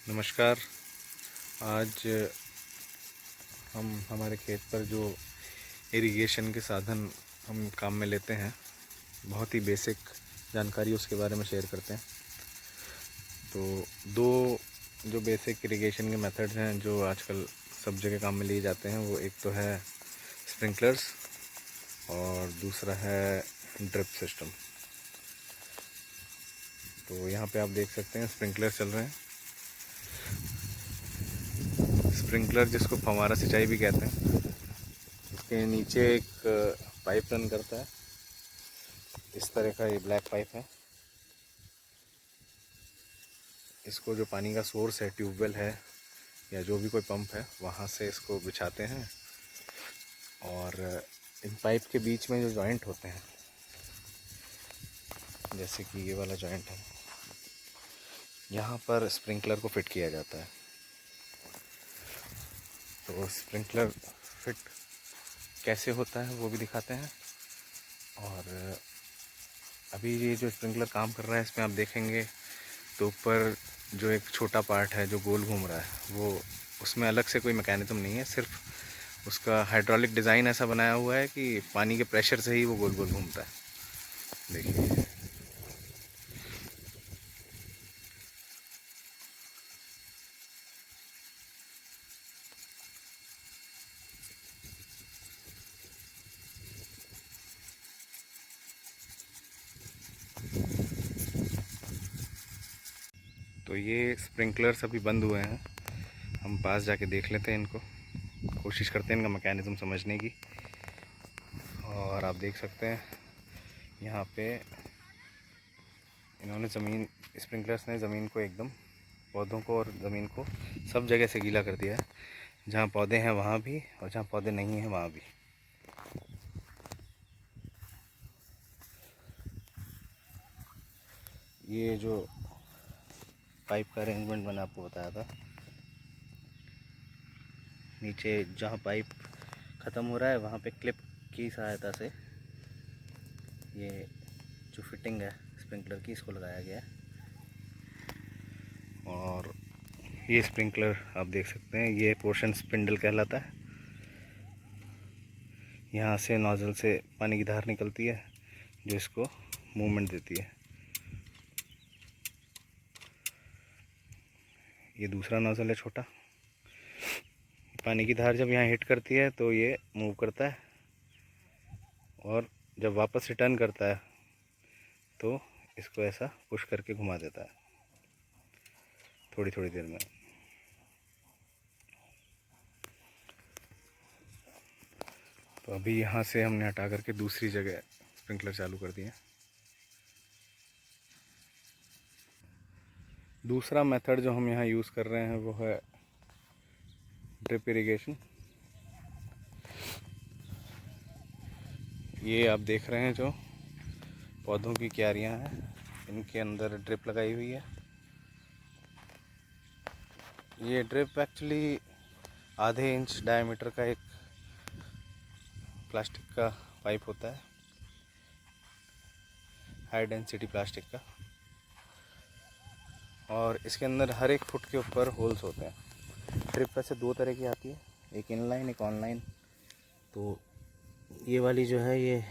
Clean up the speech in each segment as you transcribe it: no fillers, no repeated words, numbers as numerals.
नमस्कार। आज हम हमारे खेत पर जो इरिगेशन के साधन हम काम में लेते हैं, बहुत ही बेसिक जानकारी उसके बारे में शेयर करते हैं। तो दो जो बेसिक इरिगेशन के मेथड्स हैं जो आजकल सब जगह काम में लिए जाते हैं, वो एक तो है स्प्रिंकलर्स और दूसरा है ड्रिप सिस्टम। तो यहाँ पे आप देख सकते हैं स्प्रिंकलर चल रहे हैं। स्प्रिंकलर जिसको फव्वारा सिंचाई भी कहते हैं, इसके नीचे एक पाइप रन करता है। इस तरह का ये ब्लैक पाइप है। इसको जो पानी का सोर्स है, ट्यूबवेल है या जो भी कोई पंप है, वहाँ से इसको बिछाते हैं और इन पाइप के बीच में जो जॉइंट होते हैं, जैसे कि ये वाला जॉइंट है, यहाँ पर स्प्रिंकलर को फिट किया जाता है। तो स्प्रिंकलर फिट कैसे होता है वो भी दिखाते हैं। और अभी ये जो स्प्रिंकलर काम कर रहा है, इसमें आप देखेंगे तो ऊपर जो एक छोटा पार्ट है जो गोल घूम रहा है, वो उसमें अलग से कोई मैकेनिज़्म नहीं है, सिर्फ उसका हाइड्रोलिक डिज़ाइन ऐसा बनाया हुआ है कि पानी के प्रेशर से ही वो गोल गोल घूमता है। देखिए, तो ये स्प्रिंकलर्स अभी बंद हुए हैं। हम पास जाके देख लेते हैं इनको, कोशिश करते हैं इनका मैकेनिज़्म समझने की। और आप देख सकते हैं यहाँ पे इन्होंने स्प्रिंकलर्स ने ज़मीन को एकदम, पौधों को और ज़मीन को सब जगह से गीला कर दिया है। जहाँ पौधे हैं वहाँ भी, और जहाँ पौधे नहीं हैं वहाँ भी। ये जो पाइप का अरेंजमेंट मैंने आपको बताया था, नीचे जहाँ पाइप ख़त्म हो रहा है वहाँ पे क्लिप की सहायता से ये जो फिटिंग है स्प्रिंकलर की, इसको लगाया गया है। और ये स्प्रिंकलर आप देख सकते हैं, ये पोर्शन स्पिंडल कहलाता है। यहाँ से नोज़ल से पानी की धार निकलती है जो इसको मूवमेंट देती है। ये दूसरा नोज़ल है छोटा। पानी की धार जब यहाँ हिट करती है तो ये मूव करता है, और जब वापस रिटर्न करता है तो इसको ऐसा पुश करके घुमा देता है थोड़ी थोड़ी देर में। तो अभी यहाँ से हमने हटा करके दूसरी जगह स्प्रिंकलर चालू कर दिए। दूसरा मेथड जो हम यहाँ यूज़ कर रहे हैं वो है ड्रिप इरिगेशन। ये आप देख रहे हैं जो पौधों की क्यारियाँ हैं, इनके अंदर ड्रिप लगाई हुई है। ये ड्रिप एक्चुअली आधे इंच डायमीटर का एक प्लास्टिक का पाइप होता है, हाई डेंसिटी प्लास्टिक का, और इसके अंदर हर एक फुट के ऊपर होल्स होते हैं। ड्रिप वैसे दो तरह की आती है, एक इनलाइन एक ऑनलाइन। तो ये वाली जो है ये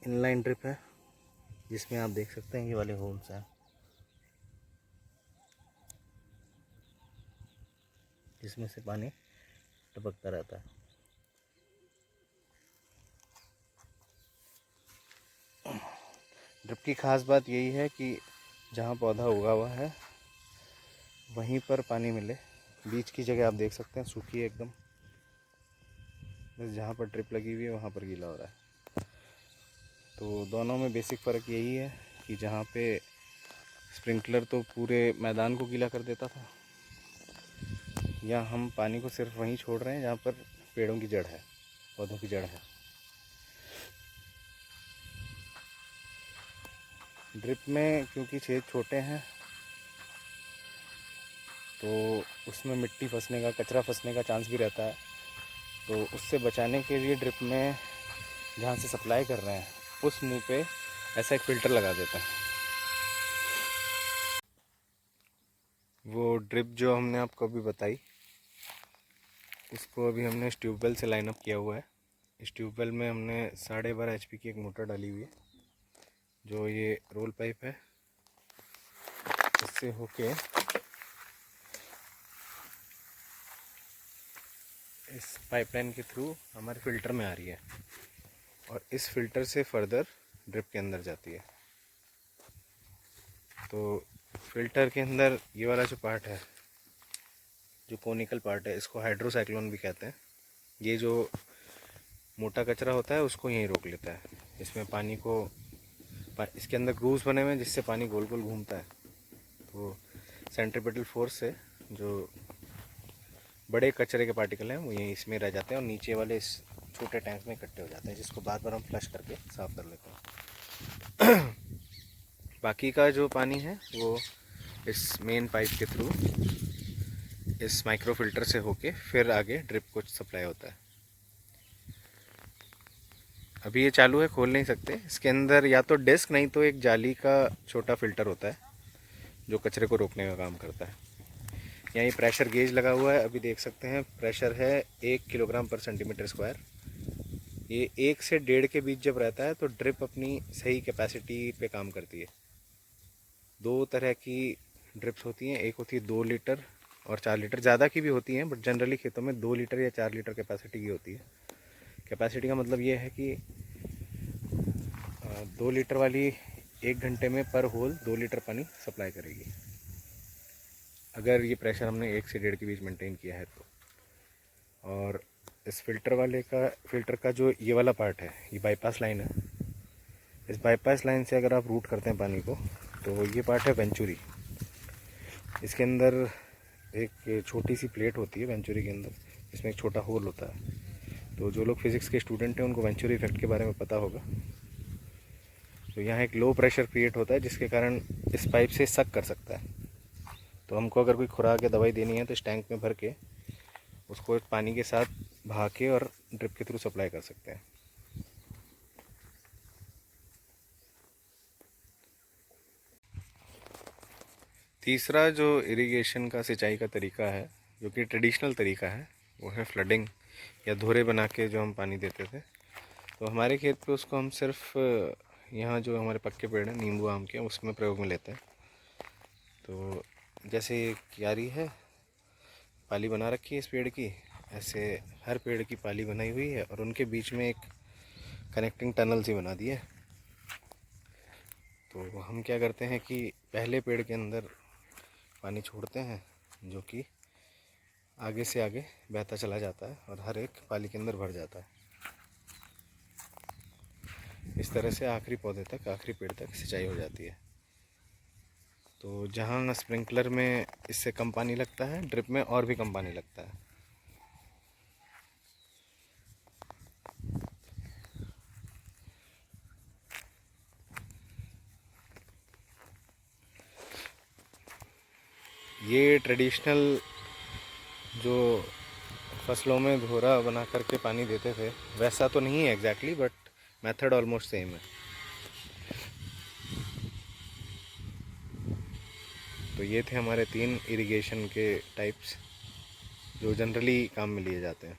इनलाइन ड्रिप है, जिसमें आप देख सकते हैं ये वाले होल्स हैं, जिसमें से पानी टपकता रहता है। ड्रिप की ख़ास बात यही है कि जहाँ पौधा उगा हुआ है वहीं पर पानी मिले। बीच की जगह आप देख सकते हैं सूखी है एकदम, बस जहाँ पर ड्रिप लगी हुई है वहाँ पर गीला हो रहा है। तो दोनों में बेसिक फ़र्क यही है कि जहाँ पे स्प्रिंकलर तो पूरे मैदान को गीला कर देता था, या हम पानी को सिर्फ वहीं छोड़ रहे हैं जहाँ पर पेड़ों की जड़ है, पौधों की जड़ है। ड्रिप में क्योंकि छेद छोटे हैं तो उसमें मिट्टी फंसने का, कचरा फंसने का चांस भी रहता है। तो उससे बचाने के लिए ड्रिप में जहाँ से सप्लाई कर रहे हैं उस मुंह पे ऐसा एक फ़िल्टर लगा देते हैं। वो ड्रिप जो हमने आपको अभी बताई, इसको अभी हमने इस ट्यूबवेल से लाइन अप किया हुआ है। इस ट्यूबवेल में हमने 12.5 HP की एक मोटर डाली हुई है, जो ये रोल पाइप है, इससे होके इस पाइपलाइन के थ्रू हमारे फ़िल्टर में आ रही है और इस फ़िल्टर से फर्दर ड्रिप के अंदर जाती है। तो फ़िल्टर के अंदर ये वाला जो पार्ट है, जो कोनिकल पार्ट है, इसको हाइड्रोसाइक्लोन भी कहते हैं। ये जो मोटा कचरा होता है उसको यहीं रोक लेता है। इसमें पानी को इसके अंदर ग्रूव्स बने हुए हैं जिससे पानी गोल गोल घूमता है। तो सेंट्रीपिटल फोर्स से जो बड़े कचरे के पार्टिकल हैं वो यहीं इसमें रह जाते हैं और नीचे वाले इस छोटे टैंक में इकट्ठे हो जाते हैं, जिसको बार बार हम फ्लश करके साफ़ कर लेते हैं। बाकी का जो पानी है वो इस मेन पाइप के थ्रू इस माइक्रो फिल्टर से होके फिर आगे ड्रिप को सप्लाई होता है। अभी ये चालू है, खोल नहीं सकते। इसके अंदर या तो डिस्क नहीं तो एक जाली का छोटा फ़िल्टर होता है जो कचरे को रोकने का काम करता है। यहाँ प्रेशर गेज लगा हुआ है, अभी देख सकते हैं प्रेशर है 1 किलोग्राम पर सेंटीमीटर स्क्वायर। ये 1 से 1.5 के बीच जब रहता है तो ड्रिप अपनी सही कैपेसिटी पे काम करती है। 2 तरह की ड्रिप्स होती हैं, एक होती है 2 लीटर और 4 लीटर, ज़्यादा की भी होती हैं, बट जनरली खेतों में 2 लीटर या 4 लीटर कैपेसिटी की होती है। कैपेसिटी का मतलब ये है कि 2 लीटर वाली 1 घंटे में पर होल 2 लीटर पानी सप्लाई करेगी, अगर ये प्रेशर हमने 1 से 1.5 के बीच मेंटेन किया है तो। और इस फ़िल्टर का जो ये वाला पार्ट है, ये बाईपास लाइन है। इस बाईपास लाइन से अगर आप रूट करते हैं पानी को तो ये पार्ट है वेंचुरी। इसके अंदर एक छोटी सी प्लेट होती है वेंचुरी के अंदर, इसमें एक छोटा होल होता है। तो जो लोग फिज़िक्स के स्टूडेंट हैं उनको वेंचुरी इफेक्ट के बारे में पता होगा। तो यहाँ एक लो प्रेशर क्रिएट होता है जिसके कारण इस पाइप से सक कर सकता है। तो हमको अगर कोई खुराक या दवाई देनी है तो इस टैंक में भर के उसको पानी के साथ बहा के और ड्रिप के थ्रू सप्लाई कर सकते हैं। तीसरा जो इरिगेशन का सिंचाई का तरीका है, जो कि ट्रेडिशनल तरीका है, वो है फ्लडिंग या धोरे बना के जो हम पानी देते थे। तो हमारे खेत पे उसको हम सिर्फ यहाँ जो हमारे पक्के पेड़ हैं नींबू आम के, उसमें प्रयोग में लेते हैं। तो जैसे क्यारी है, पाली बना रखी है इस पेड़ की, ऐसे हर पेड़ की पाली बनाई हुई है और उनके बीच में एक कनेक्टिंग टनल सी बना दी है। तो हम क्या करते हैं कि पहले पेड़ के अंदर पानी छोड़ते हैं जो कि आगे से आगे बहता चला जाता है और हर एक पाली के अंदर भर जाता है। इस तरह से आखिरी पौधे तक, आखिरी पेड़ तक सिंचाई हो जाती है। तो जहाँ स्प्रिंकलर में इससे कम पानी लगता है, ड्रिप में और भी कम पानी लगता है। ये ट्रेडिशनल जो फसलों में धोरा बना करके पानी देते थे वैसा तो नहीं है exactly, but method almost same है। तो ये थे हमारे 3 इरिगेशन के टाइप्स जो जनरली काम में लिए जाते हैं।